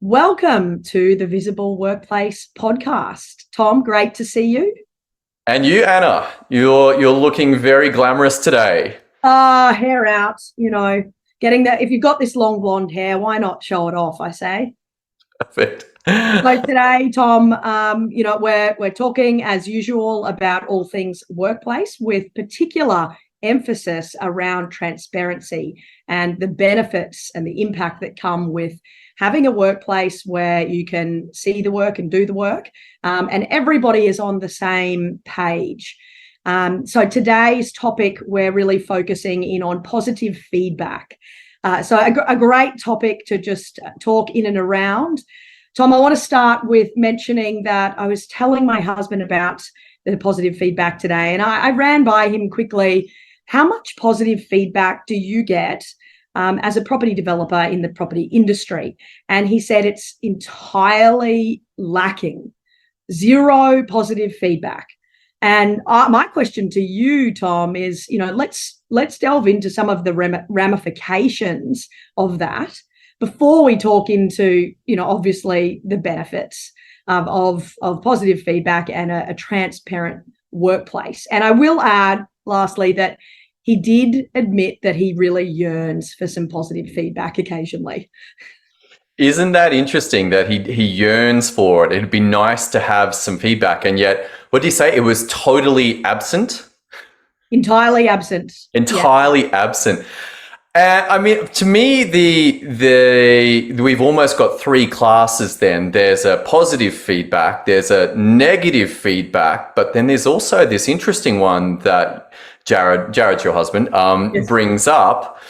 Welcome to the Visible Workplace podcast. Tom, great to see you. And you, Anna, you're looking very glamorous today. Hair out, getting that. If you've got this long blonde hair, why not show it off, I say. Perfect. So today, Tom, we're talking as usual about all things workplace with particular emphasis around transparency and the benefits and the impact that come with having a workplace where you can see the work and do the work, and everybody is on the same page. So today's topic, we're really focusing in on positive feedback. So a great topic to just talk in and around. Tom, I want to start with mentioning that I was telling my husband about the positive feedback today, and I ran by him quickly. How much positive feedback do you get as a property developer in the property industry? And he said it's entirely lacking, zero positive feedback. And my question to you, Tom, is, let's delve into some of the ramifications of that before we talk into, obviously the benefits of positive feedback and a transparent workplace. And I will add, lastly, that he did admit that he really yearns for some positive feedback occasionally. Isn't that interesting that he yearns for it? It'd be nice to have some feedback, and yet, what do you say? It was totally absent? Entirely absent. Entirely absent. I mean, to me, we've almost got three classes then. There's a positive feedback, there's a negative feedback, but then there's also this interesting one that Jared, your husband, Yes. brings up,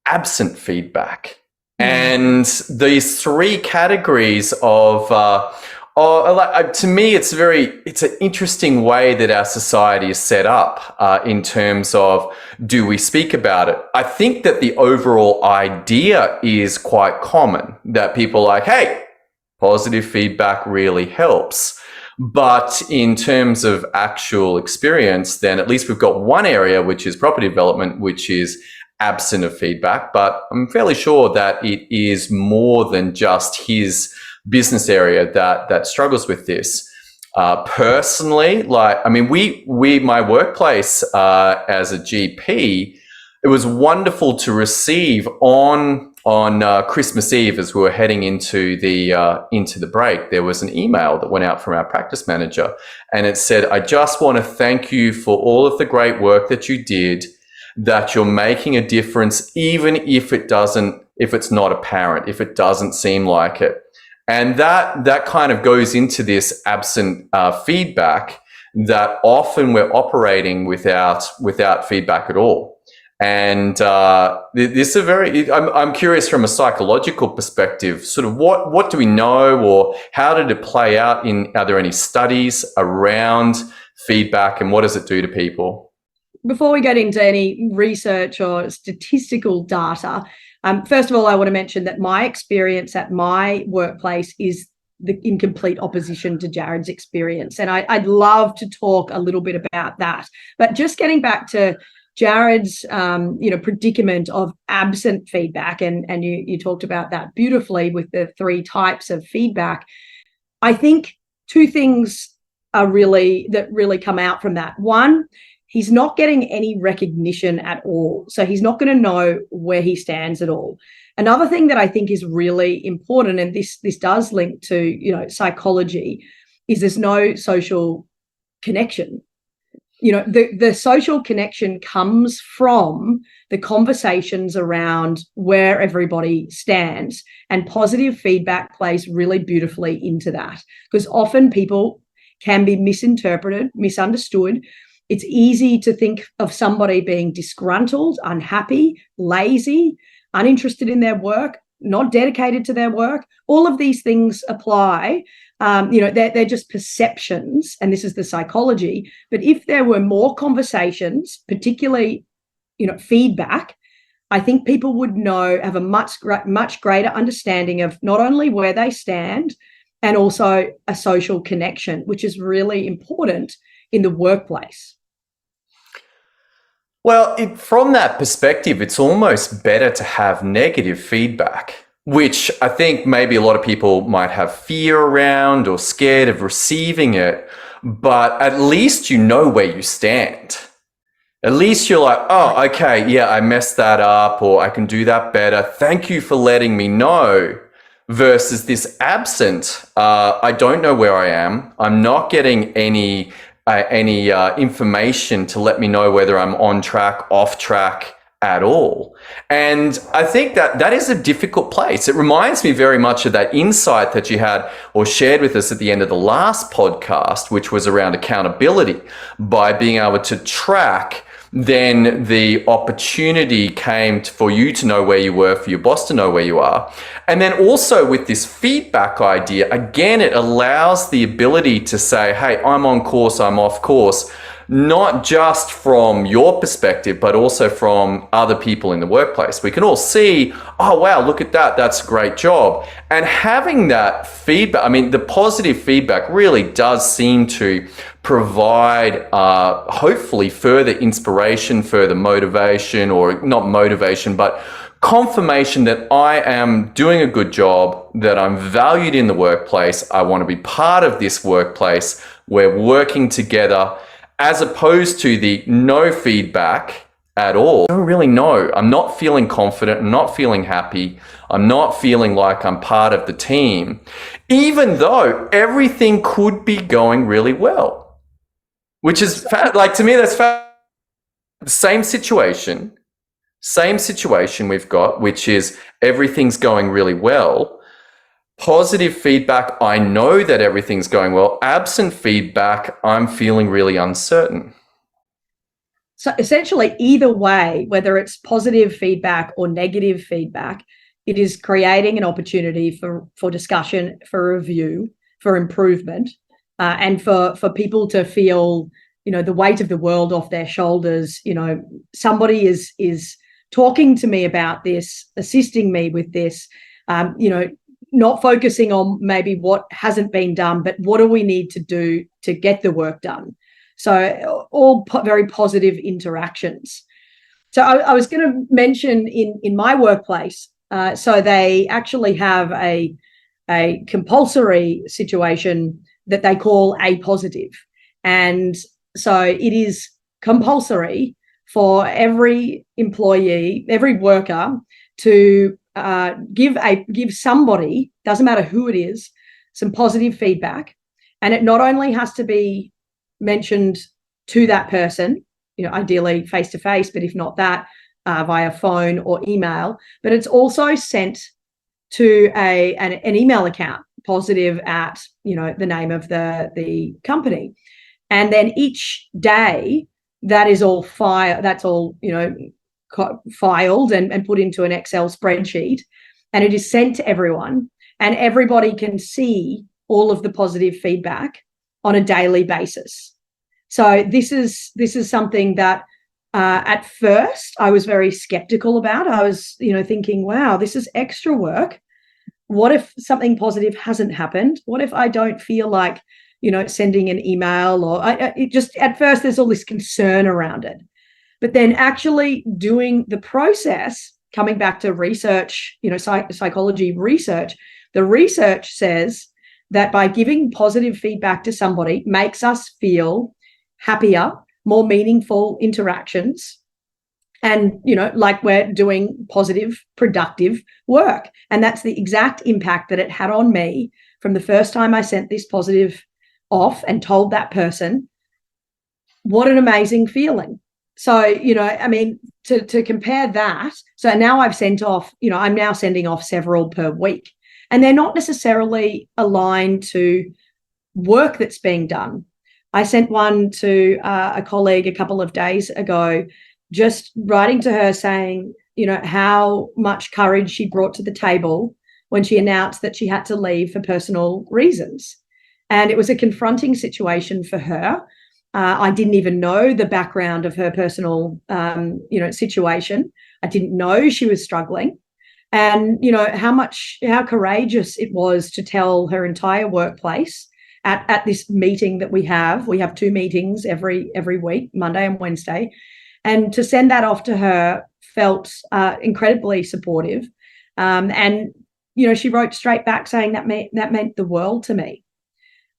absent feedback. And these three categories of, to me, it's an interesting way that our society is set up in terms of, do we speak about it? I think that the overall idea is quite common, that people are like, hey, positive feedback really helps. But in terms of actual experience, then at least we've got one area, which is property development, which is absent of feedback. But I'm fairly sure that it is more than just his business area that struggles with this. Personally, my workplace as a GP, it was wonderful to receive on Christmas Eve as we were heading into the break. There was an email that went out from our practice manager, and it said, "I just want to thank you for all of the great work that you did, that you're making a difference, even if it's not apparent, if it doesn't seem like it." And that kind of goes into this absent feedback, that often we're operating without feedback at all. And this is I'm curious from a psychological perspective, sort of what do we know, or how did it play out are there any studies around feedback, and what does it do to people? Before we get into any research or statistical data, first of all, I want to mention that my experience at my workplace is in complete opposition to Jared's experience. And I'd love to talk a little bit about that. But just getting back to Jared's predicament of absent feedback, and you talked about that beautifully with the three types of feedback. I think two things that really come out from that. One, he's not getting any recognition at all, so he's not going to know where he stands at all. Another thing that I think is really important, and this does link to psychology, is there's no social connection. The social connection comes from the conversations around where everybody stands, and positive feedback plays really beautifully into that, because often people can be misinterpreted, misunderstood. It's easy to think of somebody being disgruntled, unhappy, lazy, uninterested in their work, not dedicated to their work. All of these things apply. They're just perceptions, and this is the psychology. But if there were more conversations, particularly, feedback, I think people would have a much greater understanding of not only where they stand, and also a social connection, which is really important in the workplace. Well, from that perspective, it's almost better to have negative feedback, which I think maybe a lot of people might have fear around or scared of receiving it, but at least you know where you stand. At least you're like, oh, okay, yeah, I messed that up, or I can do that better. Thank you for letting me know. Versus this absent, I don't know where I am. I'm not getting any information to let me know whether I'm on track, off track at all. And I think that is a difficult place. It reminds me very much of that insight that you had or shared with us at the end of the last podcast, which was around accountability. By being able to track, then the opportunity came for you to know where you were, for your boss to know where you are. And then also with this feedback idea, again, it allows the ability to say, hey, I'm on course, I'm off course, not just from your perspective, but also from other people in the workplace. We can all see, oh, wow, look at that. That's a great job. And having that feedback, I mean, the positive feedback really does seem to provide hopefully further inspiration, further motivation, or not motivation, but confirmation that I am doing a good job, that I'm valued in the workplace. I want to be part of this workplace. We're working together, as opposed to the no feedback at all. I don't really know. I'm not feeling confident. I'm not feeling happy. I'm not feeling like I'm part of the team, even though everything could be going really well, which is like, to me, that's the same situation we've got, which is everything's going really well. Positive feedback, I know that everything's going well. Absent feedback, I'm feeling really uncertain. So essentially, either way, whether it's positive feedback or negative feedback, it is creating an opportunity for discussion, for review, for improvement, and for people to feel, the weight of the world off their shoulders. Somebody is talking to me about this, assisting me with this, not focusing on maybe what hasn't been done, but what do we need to do to get the work done? So all very positive interactions. So I was going to mention in my workplace, so they actually have a compulsory situation that they call A positive. And so it is compulsory for every employee, every worker to give somebody, doesn't matter who it is, some positive feedback. And it not only has to be mentioned to that person, ideally face to face, but if not that, via phone or email, but it's also sent to an email account, positive at the name of the company. And then each day that is all that's all filed and put into an Excel spreadsheet, and it is sent to everyone, and everybody can see all of the positive feedback on a daily basis. So this is something that at first I was very skeptical about. I was thinking, wow, this is extra work. What if something positive hasn't happened? What if I don't feel like sending an email? Or it just, at first there's all this concern around it. But then actually doing the process, coming back to research, psychology research, the research says that by giving positive feedback to somebody makes us feel happier, more meaningful interactions, and, like we're doing positive, productive work. And that's the exact impact that it had on me from the first time I sent this positive off and told that person. What an amazing feeling. So, to compare that, so now I've sent off, I'm now sending off several per week, and they're not necessarily aligned to work that's being done. I sent one to a colleague a couple of days ago, just writing to her saying, how much courage she brought to the table when she announced that she had to leave for personal reasons. And it was a confronting situation for her. I didn't even know the background of her personal, situation. I didn't know she was struggling, and how courageous it was to tell her entire workplace at this meeting that we have. We have 2 meetings every week, Monday and Wednesday, and to send that off to her felt incredibly supportive. And she wrote straight back saying that meant the world to me.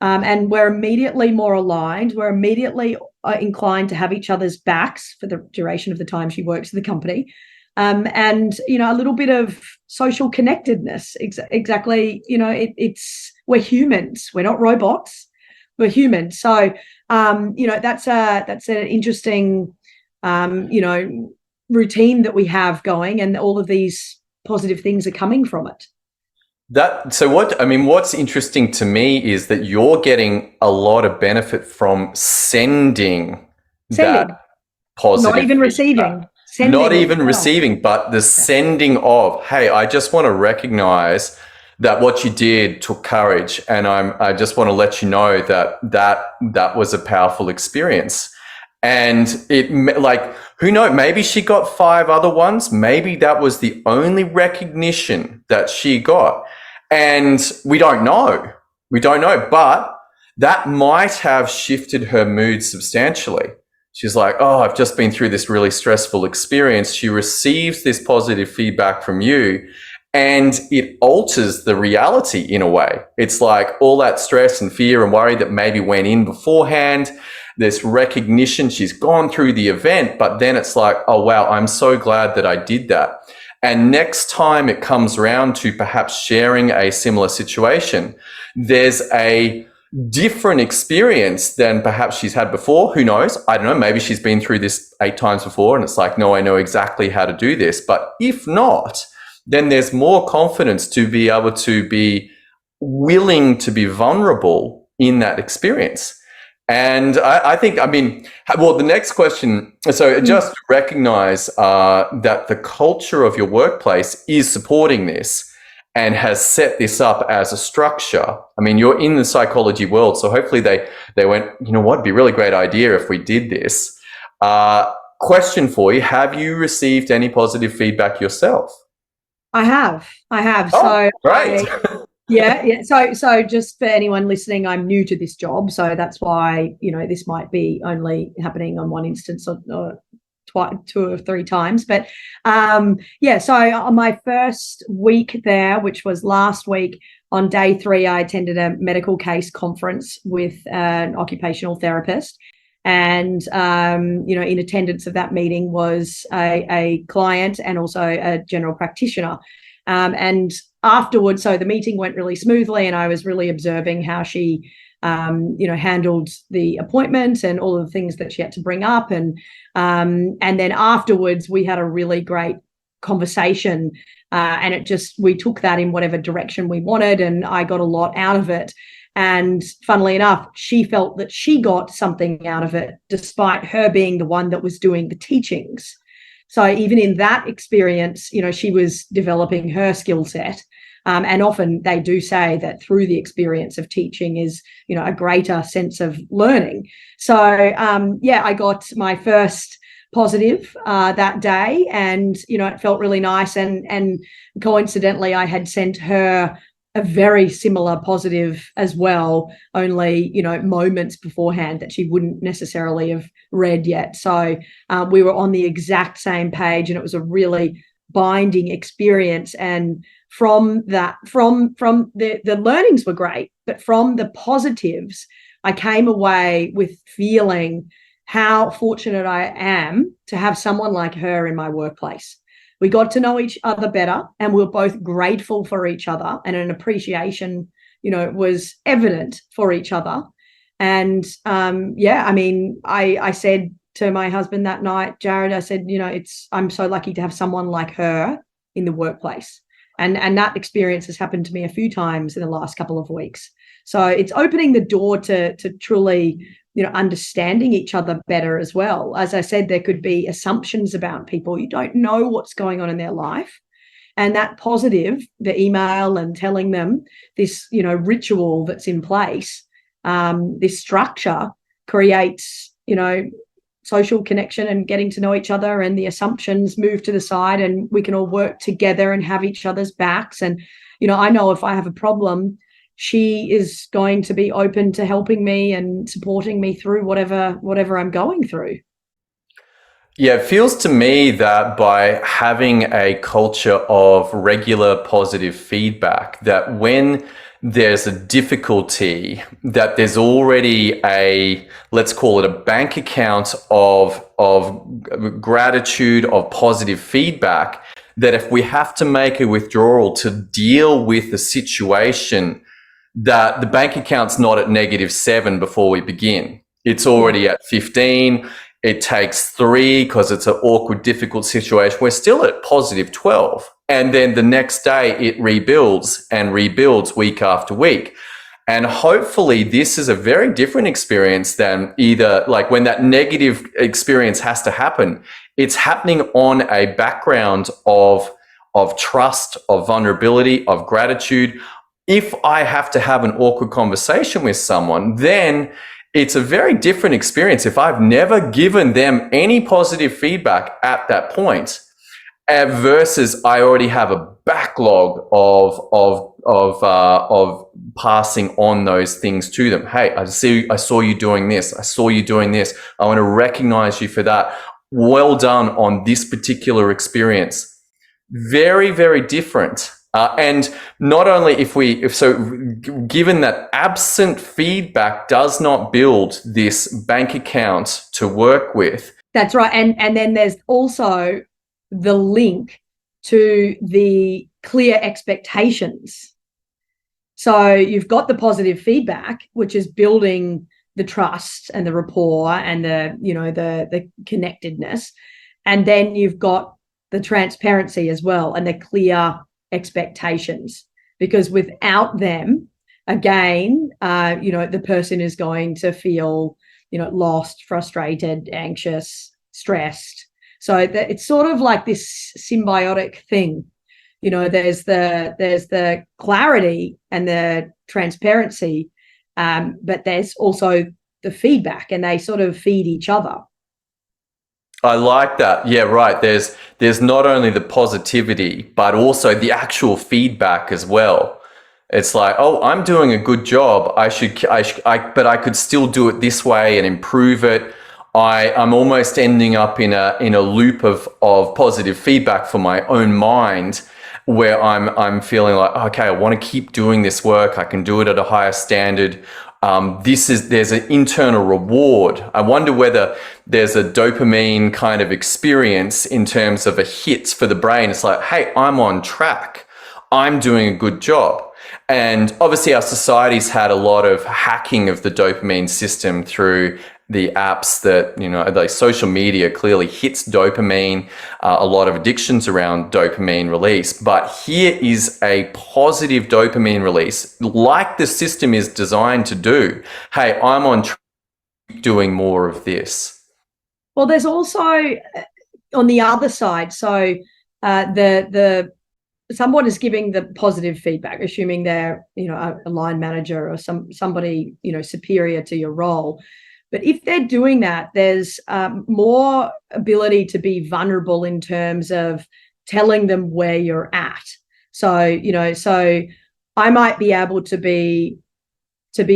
And we're immediately more aligned. We're immediately inclined to have each other's backs for the duration of the time she works for the company. And, a little bit of social connectedness. Exactly. We're humans. We're not robots. We're humans. So, that's an interesting, routine that we have going, and all of these positive things are coming from it. What's interesting to me is that you're getting a lot of benefit from sending. That positive not even feedback. Receiving. Not even receiving, but the sending of, hey, I just want to recognize that what you did took courage, and I just want to let you know that was a powerful experience. And it, like, who knows, maybe she got 5 other ones. Maybe that was the only recognition that she got. And we don't know. But that might have shifted her mood substantially. She's like, oh, I've just been through this really stressful experience. She receives this positive feedback from you, and it alters the reality in a way. It's like all that stress and fear and worry that maybe went in beforehand, this recognition, she's gone through the event, but then it's like, oh, wow, I'm so glad that I did that. And next time it comes around to perhaps sharing a similar situation, there's a different experience than perhaps she's had before. Who knows? I don't know. Maybe she's been through this 8 times before, and it's like, no, I know exactly how to do this. But if not, then there's more confidence to be able to be willing to be vulnerable in that experience. And I think, the next question, so just recognize that the culture of your workplace is supporting this and has set this up as a structure. I mean, you're in the psychology world, so hopefully they went, you know what, it'd be a really great idea if we did this. Question for you, have you received any positive feedback yourself? I have. Oh, So great. Yeah. So just for anyone listening, I'm new to this job, so that's why this might be only happening on one instance or twice, 2 or 3 times. But so on my first week there, which was last week, on day 3, I attended a medical case conference with an occupational therapist. And in attendance of that meeting was a client and also a general practitioner. And afterwards, so the meeting went really smoothly, and I was really observing how she, handled the appointment and all of the things that she had to bring up. And then afterwards, we had a really great conversation, and we took that in whatever direction we wanted, and I got a lot out of it. And funnily enough, she felt that she got something out of it, despite her being the one that was doing the teachings. So even in that experience, she was developing her skill set. And often they do say that through the experience of teaching is, a greater sense of learning. So, I got my first positive that day, and, it felt really nice. And coincidentally, I had sent her a very similar positive as well, only, moments beforehand, that she wouldn't necessarily have read yet. So we were on the exact same page, and it was a really binding experience. And from that, from the learnings were great, but from the positives, I came away with feeling how fortunate I am to have someone like her in my workplace. We got to know each other better, and we were both grateful for each other, and an appreciation, was evident for each other. And I said to my husband that night, Jared, I said, I'm so lucky to have someone like her in the workplace. And that experience has happened to me a few times in the last couple of weeks. So it's opening the door to truly, understanding each other better as well. As I said, there could be assumptions about people. You don't know what's going on in their life. And that positive, the email and telling them this, ritual that's in place, this structure creates, social connection and getting to know each other, and the assumptions move to the side, and we can all work together and have each other's backs. And, I know if I have a problem, she is going to be open to helping me and supporting me through whatever I'm going through. Yeah, it feels to me that by having a culture of regular positive feedback, that when there's a difficulty, that there's already a, let's call it a bank account of gratitude, of positive feedback, that if we have to make a withdrawal to deal with the situation, that the bank account's not at -7 before we begin. It's already at 15. It takes 3 because it's an awkward, difficult situation. We're still at +12. And then the next day it rebuilds and rebuilds week after week. And hopefully this is a very different experience than either like when that negative experience has to happen, it's happening on a background of trust, of vulnerability, of gratitude. If I have to have an awkward conversation with someone, then it's a very different experience. If I've never given them any positive feedback at that point, versus I already have a backlog of passing on those things to them. Hey, I saw you doing this. I saw you doing this. I want to recognize you for that. Well done on this particular experience. Very, very different. And not only given that absent feedback does not build this bank account to work with. That's right. And then there's also the link to the clear expectations. So you've got the positive feedback, which is building the trust and the rapport and the connectedness. And then you've got the transparency as well and the clear expectations, because without them, again, the person is going to feel, lost, frustrated, anxious, stressed. So it's sort of like this symbiotic thing. There's the clarity and the transparency, but there's also the feedback, and they sort of feed each other. I like that. Yeah, right. There's not only the positivity, but also the actual feedback as well. It's like, oh, I'm doing a good job. But I could still do it this way and improve it. I'm almost ending up in a loop of positive feedback for my own mind, where I'm feeling like, okay, I want to keep doing this work. I can do it at a higher standard. There's an internal reward. I wonder whether there's a dopamine kind of experience in terms of a hit for the brain. It's like, hey, I'm on track. I'm doing a good job. And obviously our society's had a lot of hacking of the dopamine system through the apps that, like social media clearly hits dopamine, a lot of addictions around dopamine release. But here is a positive dopamine release, like the system is designed to do. Hey, I'm on track, doing more of this. Well, there's also on the other side, so someone is giving the positive feedback, assuming they're, a line manager or somebody, superior to your role. But if they're doing that, there's more ability to be vulnerable in terms of telling them where you're at. So, so I might be able to be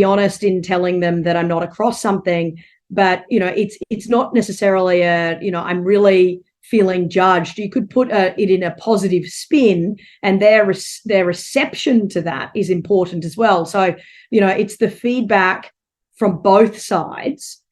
honest in telling them that I'm not across something, but, it's not necessarily I'm really feeling judged. You could put it in a positive spin, and their reception to that is important as well. So, it's the feedback from both sides,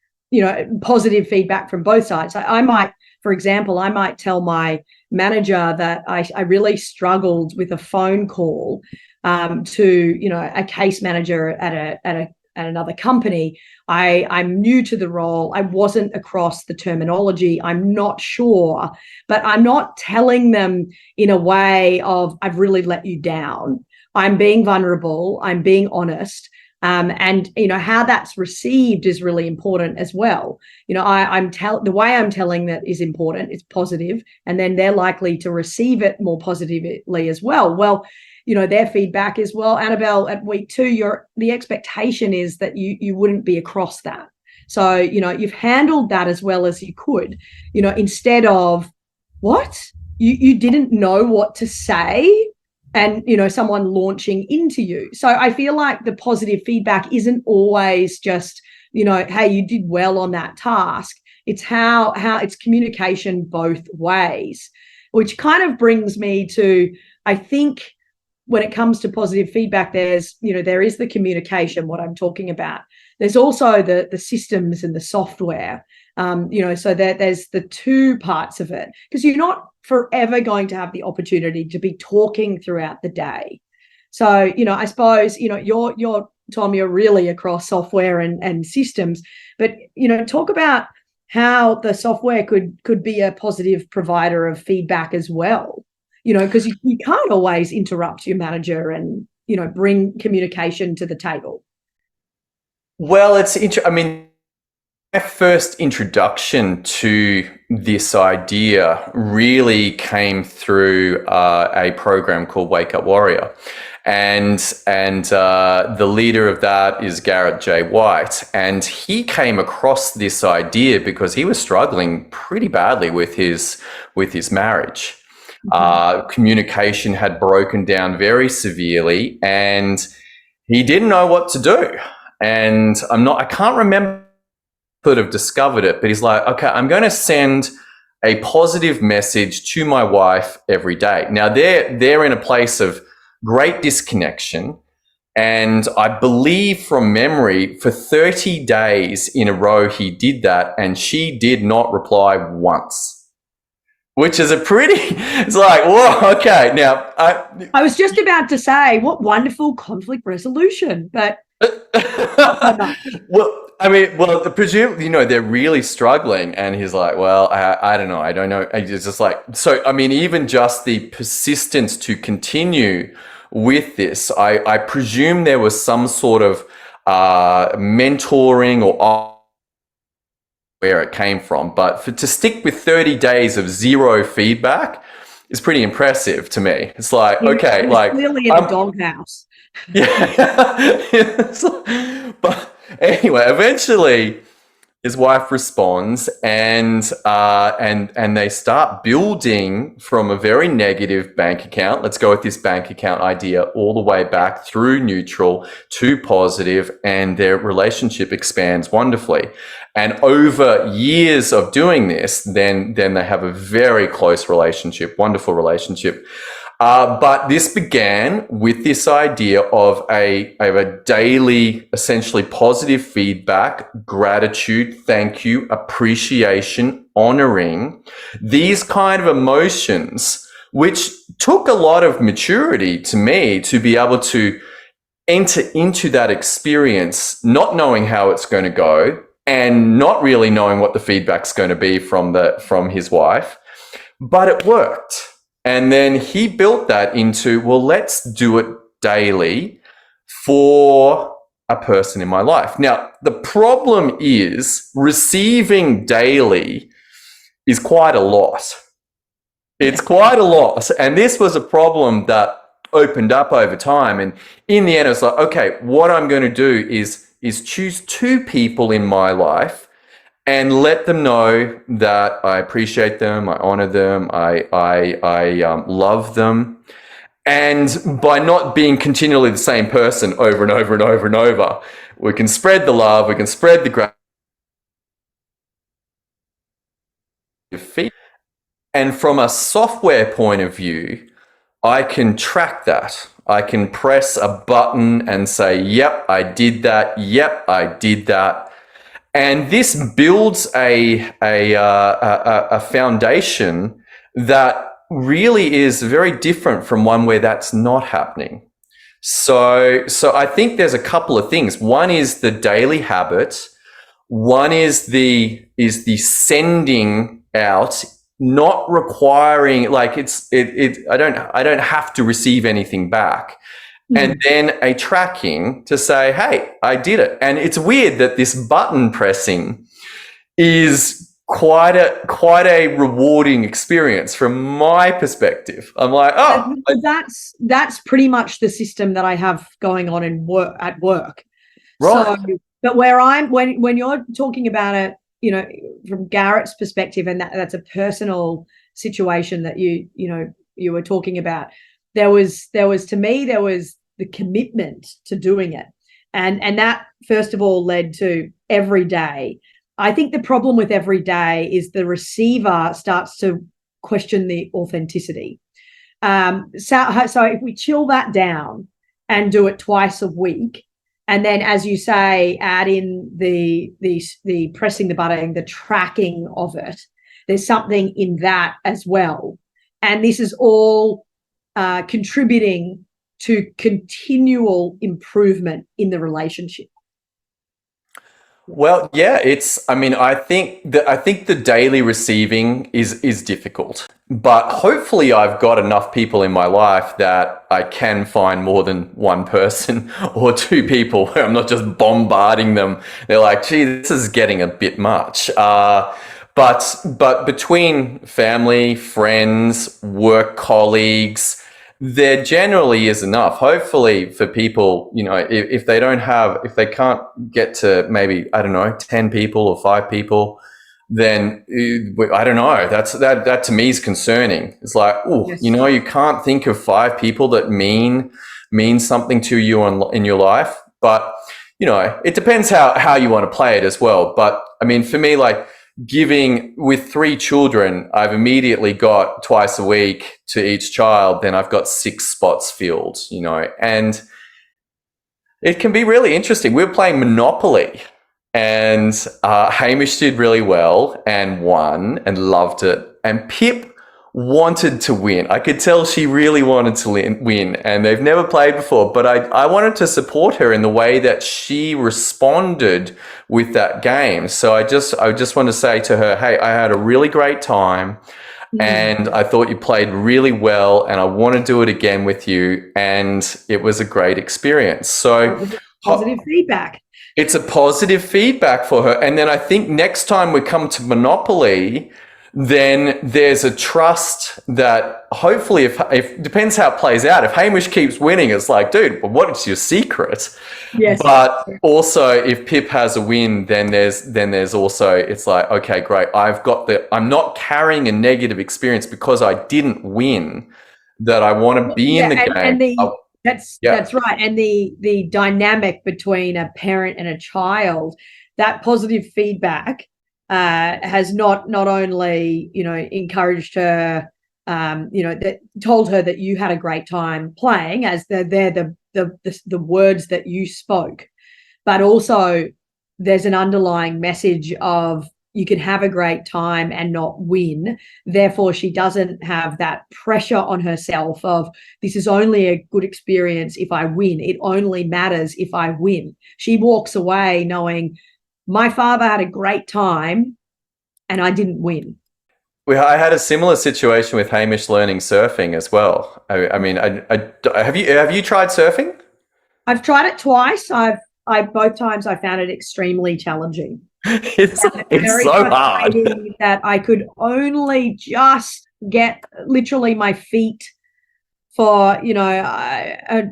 positive feedback from both sides. I might, for example, tell my manager that I really struggled with a phone call to, a case manager at another company. I'm new to the role. I wasn't across the terminology. I'm not sure, but I'm not telling them in a way of, I've really let you down. I'm being vulnerable. I'm being honest. And how that's received is really important as well. The way I'm telling that is important. It's positive, and then they're likely to receive it more positively as well. Well, their feedback is, well, Annabel, at week 2, the expectation is that you wouldn't be across that. So you've handled that as well as you could. Instead of what you didn't know what to say. And, someone launching into you. So I feel like the positive feedback isn't always just, hey, you did well on that task. It's how it's communication both ways, which kind of brings me to, I think, when it comes to positive feedback, there is the communication, what I'm talking about. There's also the systems and the software. So there's the two parts of it, because you're not forever going to have the opportunity to be talking throughout the day. So, I suppose, you're Tom, you're really across software and systems, but, talk about how the software could be a positive provider of feedback as well. Because you can't always interrupt your manager and, bring communication to the table. Well, it's interesting. I mean, my first introduction to this idea really came through a program called Wake Up Warrior. And the leader of that is Garrett J. White. And he came across this idea because he was struggling pretty badly with his marriage. Communication had broken down very severely, and he didn't know what to do. And I can't remember, could have discovered it, but he's like, okay, I'm going to send a positive message to my wife every day. Now they're in a place of great disconnection. And I believe from memory, for 30 days in a row, he did that, and she did not reply once. Which is it's like, whoa, okay. Now, I was just about to say, what wonderful conflict resolution, but well, presume, they're really struggling, and he's like, well, I don't know. It's just like, so, I mean, even just the persistence to continue with this, I presume there was some sort of mentoring or where it came from, but to stick with 30 days of zero feedback is pretty impressive to me. It's like, okay, like clearly in the doghouse. Yeah. But anyway, eventually his wife responds, and they start building from a very negative bank account. Let's go with this bank account idea all the way back through neutral to positive, and their relationship expands wonderfully. And over years of doing this, then they have a very close relationship, wonderful relationship. But this began with this idea of a daily, essentially positive feedback, gratitude, thank you, appreciation, honoring, these kind of emotions, which took a lot of maturity to me to be able to enter into that experience, not knowing how it's going to go and not really knowing what the feedback's going to be from his wife, but it worked. And then he built that into, well, let's do it daily for a person in my life. Now, the problem is receiving daily is quite a lot. It's quite a lot. And this was a problem that opened up over time. And in the end, it's like, okay, what I'm going to do is choose two people in my life and let them know that I appreciate them, I honor them, I love them. And by not being continually the same person over and over and over and over, we can spread the love, we can spread the gratitude. And from a software point of view, I can track that. I can press a button and say, yep, I did that. Yep, I did that. And this builds a foundation that really is very different from one where that's not happening. So I think there's a couple of things. One is the daily habit. One is the sending out, not requiring, like I don't have to receive anything back. And then a tracking to say, hey, I did it. And it's weird that this button pressing is quite a rewarding experience from my perspective. I'm like, oh, that's pretty much the system that I have going on at work. Right. So, but when you're talking about it, from Garrett's perspective, and that's a personal situation that you were talking about. There was the commitment to doing it. And that, first of all, led to every day I think the problem with every day is the receiver starts to question the authenticity. So if we chill that down and do it twice a week, and then, as you say, add in the pressing the button, the tracking of it, there's something in that as well. And this is all contributing to continual improvement in the relationship. Well, yeah, I think the daily receiving is difficult. But hopefully I've got enough people in my life that I can find more than one person or two people where I'm not just bombarding them. They're like, gee, this is getting a bit much. But between family, friends, work colleagues, there generally is enough. Hopefully for people, if they can't get to maybe, I don't know, 10 people or 5 people, then I don't know. That to me is concerning. It's like, Yes. you can't think of 5 people that mean something to you in your life. But, it depends how you want to play it as well. But I mean, for me, like, giving with 3 children, I've immediately got twice a week to each child, then I've got 6 spots filled, and it can be really interesting. We were playing Monopoly, and Hamish did really well and won and loved it, and Pip wanted to win. I could tell she really wanted to win, and they've never played before, but I wanted to support her in the way that she responded with that game. So I just want to say to her, hey, I had a really great time, and I thought you played really well, and I want to do it again with you, and it was a great experience. So positive feedback. It's a positive feedback for her. And then I think next time we come to Monopoly, then there's a trust that hopefully, if depends how it plays out. If Hamish keeps winning, it's like, dude, well, what is your secret? Yes. But also, if Pip has a win, then there's also, it's like, okay, great. I'm not carrying a negative experience because I didn't win. That I want to be in the game. That's right. And the dynamic between a parent and a child, that positive feedback has not only encouraged her, that told her that you had a great time playing, as they're the words that you spoke, but also there's an underlying message of you can have a great time and not win. Therefore, she doesn't have that pressure on herself of this is only a good experience if I win. It only matters if I win. She walks away knowing my father had a great time and I didn't win. I had a similar situation with Hamish learning surfing as well. I mean, have you tried surfing? I've tried it twice. Both times I found it extremely challenging. It's so hard that I could only just get literally my feet for a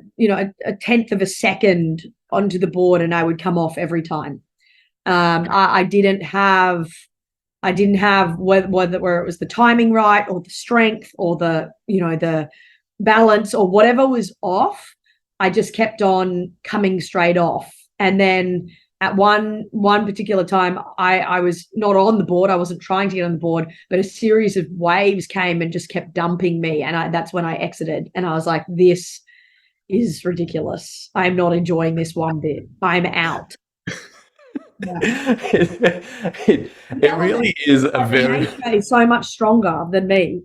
tenth of a second onto the board, and I would come off every time. I didn't have whether it was the timing right or the strength or the balance or whatever was off. I just kept on coming straight off. And then at one particular time, I was not on the board. I wasn't trying to get on the board, but a series of waves came and just kept dumping me. And that's when I exited. And I was like, this is ridiculous. I'm not enjoying this one bit. I'm out. Yeah. It really is a very so much stronger than me.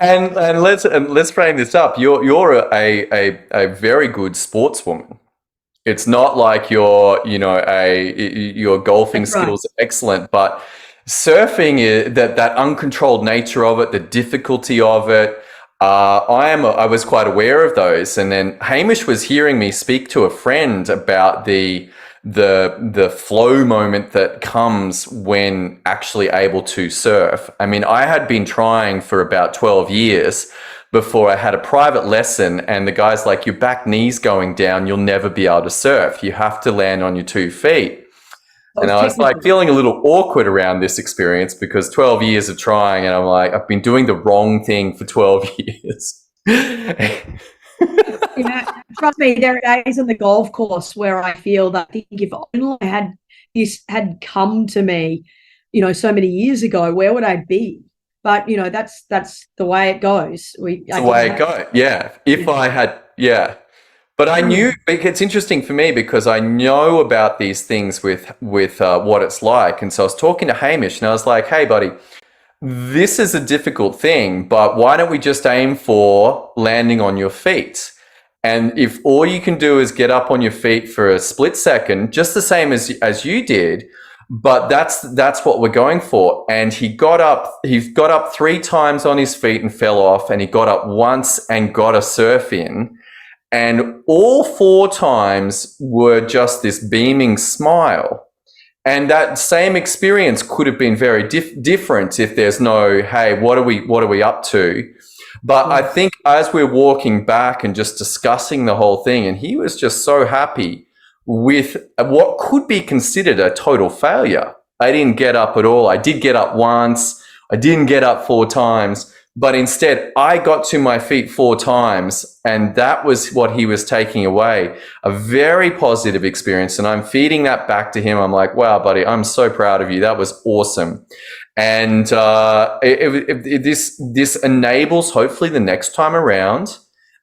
and let's frame this up. You're a very good sportswoman. It's not like your golfing skills are excellent, but surfing is that uncontrolled nature of it, the difficulty of it. I was quite aware of those, and then Hamish was hearing me speak to a friend about the flow moment that comes when actually able to surf. I mean, I had been trying for about 12 years before I had a private lesson, and the guy's like, your back knee's going down, you'll never be able to surf. You have to land on your 2 feet. And I was like feeling a little awkward around this experience because 12 years of trying, and I'm like, I've been doing the wrong thing for 12 years. Trust me, there are days on the golf course where I feel that if only I had this had come to me, so many years ago, where would I be? But that's the way it goes. It's the way it goes. Yeah. If I had, yeah. But I knew, it's interesting for me because I know about these things with what it's like. And so I was talking to Hamish and I was like, hey, buddy, this is a difficult thing, but why don't we just aim for landing on your feet? And if all you can do is get up on your feet for a split second, just the same as you did, but that's what we're going for. And he got up 3 times on his feet and fell off, and he got up once and got a surf in. And all 4 times were just this beaming smile. And that same experience could have been very different if there's no, hey, what are we up to? But I think as we're walking back and just discussing the whole thing, and he was just so happy with what could be considered a total failure. I didn't get up at all. I did get up once. I didn't get up 4 times. But instead, I got to my feet 4 times, and that was what he was taking away. A very positive experience, and I'm feeding that back to him. I'm like, wow, buddy, I'm so proud of you. That was awesome. And this enables, hopefully, the next time around,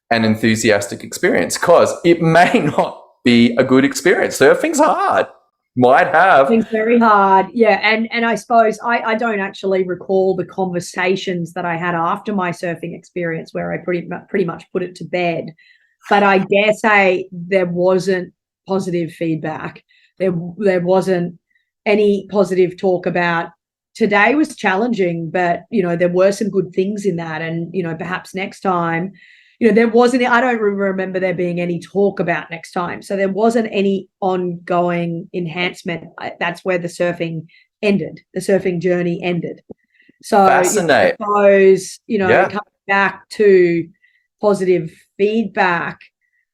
an enthusiastic experience, because it may not be a good experience. Surfing's hard. Might have. It's very hard. Yeah. And I suppose I don't actually recall the conversations that I had after my surfing experience where I pretty much put it to bed. But I dare say there wasn't positive feedback. There wasn't any positive talk about today was challenging, but, there were some good things in that. And, perhaps next time, there wasn't, I don't remember there being any talk about next time. So there wasn't any ongoing enhancement. That's where the surfing ended. The surfing journey ended. So fascinating. I suppose, coming back to positive feedback,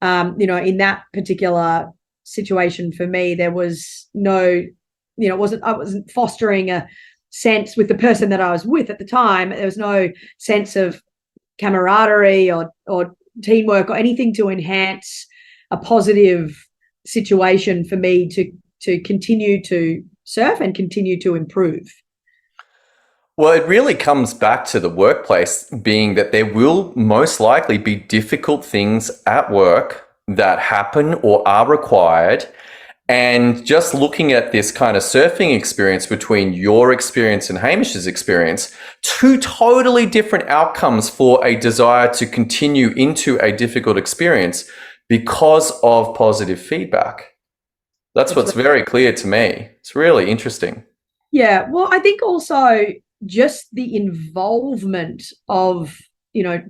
in that particular situation for me, there was no, I wasn't fostering a sense with the person that I was with at the time. There was no sense of camaraderie or teamwork or anything to enhance a positive situation for me to continue to surf and continue to improve. Well, it really comes back to the workplace being that there will most likely be difficult things at work that happen or are required. And just looking at this kind of surfing experience between your experience and Hamish's experience, 2 totally different outcomes for a desire to continue into a difficult experience because of positive feedback. That's what's very clear to me. It's really interesting. Yeah. Well, I think also just the involvement of,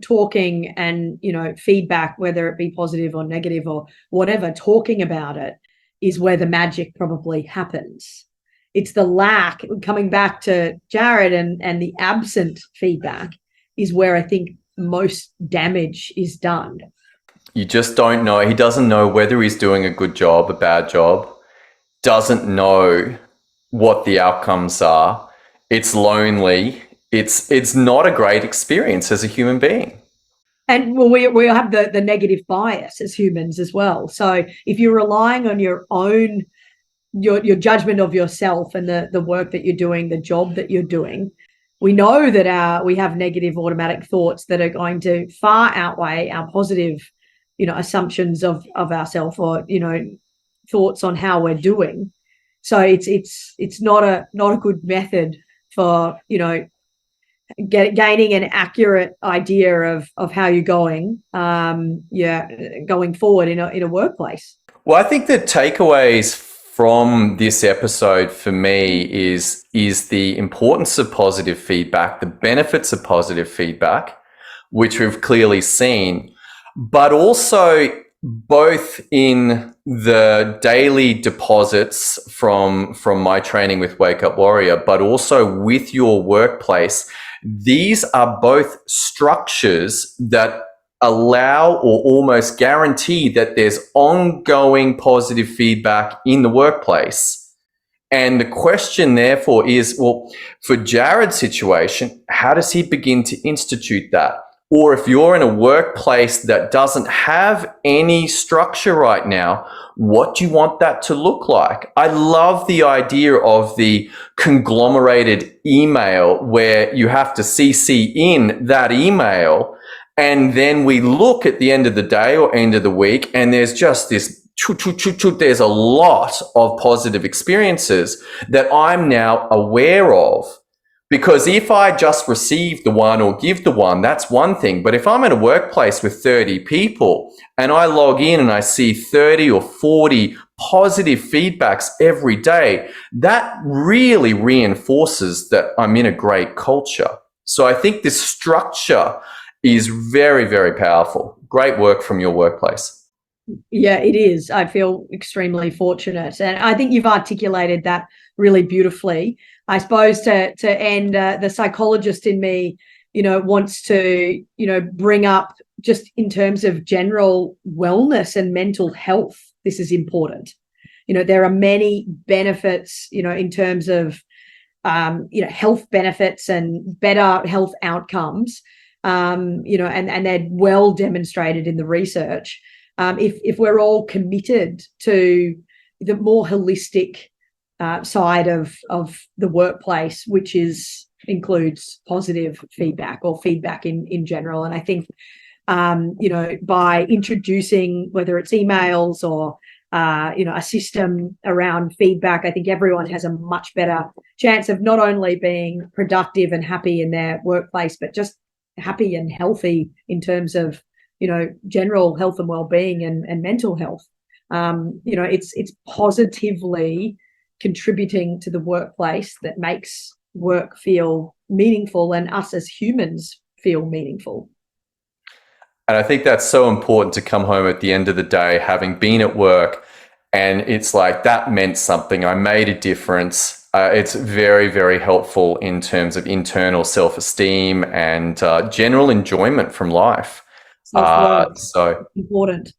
talking and, feedback, whether it be positive or negative or whatever, talking about it is where the magic probably happens. It's the lack, coming back to Jared and the absent feedback is where I think most damage is done. You just don't know. He doesn't know whether he's doing a good job, a bad job, doesn't know what the outcomes are. It's lonely. It's not a great experience as a human being. And well, we have the negative bias as humans as well. So if you're relying on your own, your judgment of yourself and the work that you're doing, the job that you're doing, we know that we have negative automatic thoughts that are going to far outweigh our positive, assumptions of ourselves or, thoughts on how we're doing. So it's not a good method for, gaining an accurate idea of how you're going, going forward in a workplace. Well, I think the takeaways from this episode for me is the importance of positive feedback, the benefits of positive feedback, which we've clearly seen, but also both in the daily deposits from my training with Wake Up Warrior, but also with your workplace. These are both structures that allow or almost guarantee that there's ongoing positive feedback in the workplace. And the question therefore is, well, for Jared's situation, how does he begin to institute that? or if you're in a workplace that doesn't have any structure right now, what do you want that to look like? I love the idea of the conglomerated email where you have to CC in that email, and then we look at the end of the day or end of the week, and there's just this there's a lot of positive experiences that I'm now aware of. Because if I just receive the one or give the one, that's one thing. But if I'm in a workplace with 30 people and I log in and I see 30 or 40 positive feedbacks every day, that really reinforces that I'm in a great culture. So I think this structure is very, very powerful. Great work from your workplace. Yeah, it is. I feel extremely fortunate. And I think you've articulated that really beautifully. I suppose to end, the psychologist in me, wants to, bring up just in terms of general wellness and mental health, this is important. There are many benefits, in terms of, health benefits and better health outcomes, and they're well demonstrated in the research. If we're all committed to the more holistic side of the workplace, which includes positive feedback or feedback in general. And I think, by introducing, whether it's emails or, a system around feedback, I think everyone has a much better chance of not only being productive and happy in their workplace, but just happy and healthy in terms of, general health and well-being and mental health. It's positively contributing to the workplace that makes work feel meaningful and us as humans feel meaningful. And I think that's so important to come home at the end of the day, having been at work, and it's like, that meant something. I made a difference. It's very, very helpful in terms of internal self-esteem and general enjoyment from life. So important.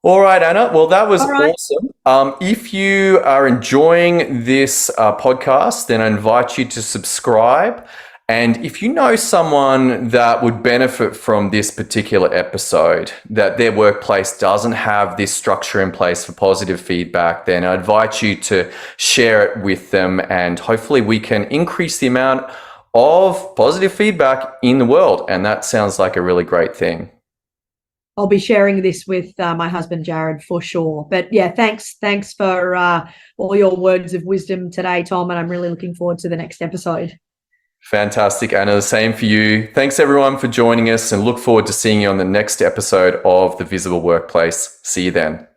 All right, Anna. Well, that was awesome. If you are enjoying this podcast, then I invite you to subscribe. And if you know someone that would benefit from this particular episode, that their workplace doesn't have this structure in place for positive feedback, then I invite you to share it with them. And hopefully we can increase the amount of positive feedback in the world. And that sounds like a really great thing. I'll be sharing this with my husband, Jared, for sure. But yeah, thanks for all your words of wisdom today, Tom. And I'm really looking forward to the next episode. Fantastic, Anna. The same for you. Thanks, everyone, for joining us, and look forward to seeing you on the next episode of The Visible Workplace. See you then.